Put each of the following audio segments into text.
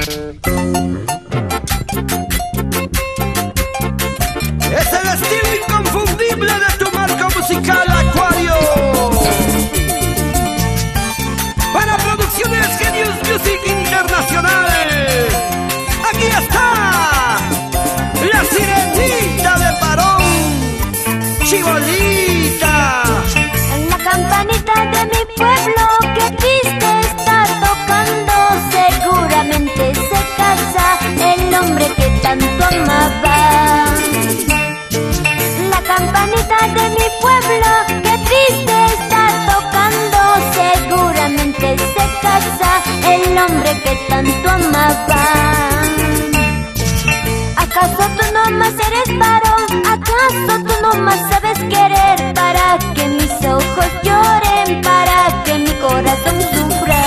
Es el estilo inconfundible de tu marca musical, Acuario. Para Producciones Genius Music Internacional, aquí está la sirenita de Parón, Chibolita. En la campanita de mi pueblo, que triste está tocando. Seguramente se casa el hombre que tanto amaba. La campanita de mi pueblo, que triste está tocando. Seguramente se casa el hombre que tanto amaba. ¿Acaso tú no más eres varón? ¿Acaso tú no más sabes querer? Para que mis ojos lloren, para que mi corazón sufra.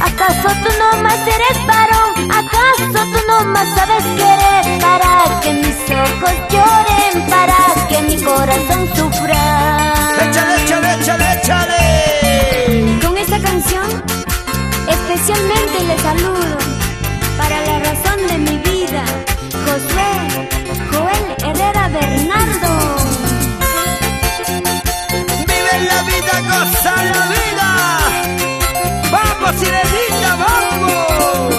¿Acaso tú no más eres varón? ¿Acaso tú no más sabes querer? Para que mis ojos lloren, para que mi corazón sufra. Échale, échale, échale, échale. Con esta canción especialmente le saludo para la razón de mi vida, Josué Joel Herrera Bernardo. Vive la vida, goza la vida. Vamos, sirenita, vamos.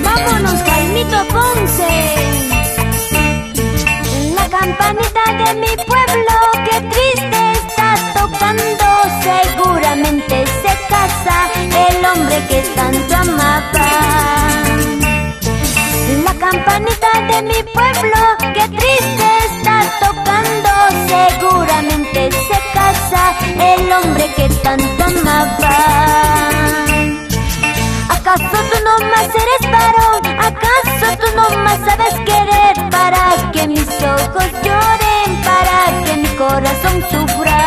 Vámonos, Jaimito Ponce. La campanita de mi pueblo, que triste está tocando. Seguramente se casa el hombre que tanto amaba. La campanita de mi pueblo, que triste está tocando. Seguramente se casa el hombre que tanto amaba. ¿Acaso tú no más eres varón? ¿Acaso tú no más sabes querer? Para que mis ojos lloren, para que mi corazón sufra.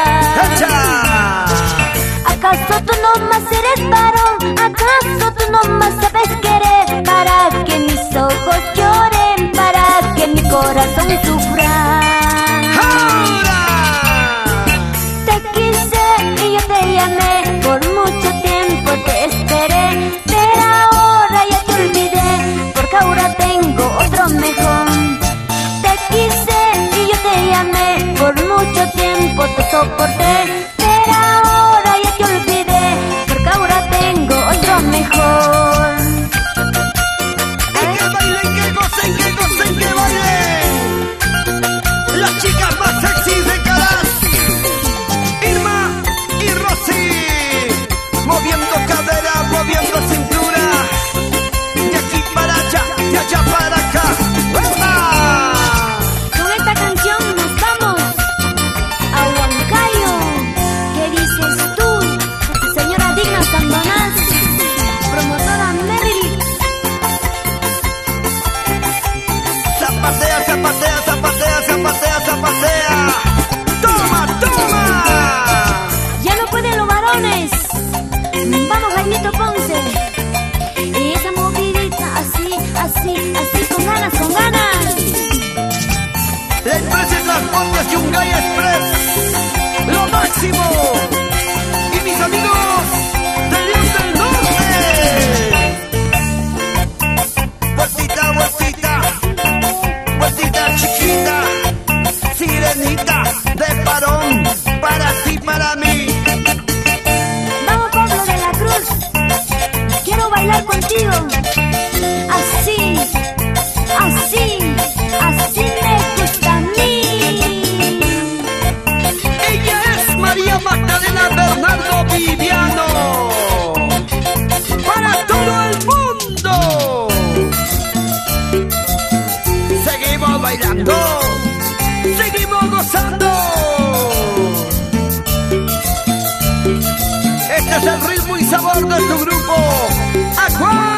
¿Acaso tú no más eres varón? ¿Acaso tú no más sabes querer? Para que mis ojos lloren, para que mi corazón sufra. Te quise y yo te llamé, por mucho tiempo te esperé, pero ahora ya te olvidé, porque ahora tengo otro mejor. Te quise y yo te llamé, por mucho tiempo te soporté, pero ahora ya te olvidé, porque ahora tengo otro mejor. Y que bailen, que gocen, que gocen, que bailen. Las chicas más sexys de Calas, Irma y Rosy, moviendo cadera, moviendo cintura, de aquí para allá, de allá para acá. ¡Epa! Con esta canción nos vamos a Huancayo. ¿Qué dices tú, señora Digna Sandonas, promotora Merry? Zapatea, zapatea, zapatea, zapatea, zapatea. ¡Toma, toma! Ya no pueden los varones. Vamos, Jaimito Ponce. Y esa movidita así, así, así, con ganas, con ganas. La empresa es Transportes Yungay Express, lo máximo. Y mis amigos de León del Norte. Vueltita, vueltita, vueltita chiquita, sirenita de Parón, para ti, para mí. Vamos, Pablo de la Cruz. Quiero bailar contigo. Así, así, así me gusta a mí. Ella es María Magdalena Bernardo Viviano, para todo el mundo. Seguimos bailando, seguimos gozando. Este es el ritmo y sabor de tu grupo, Acuario.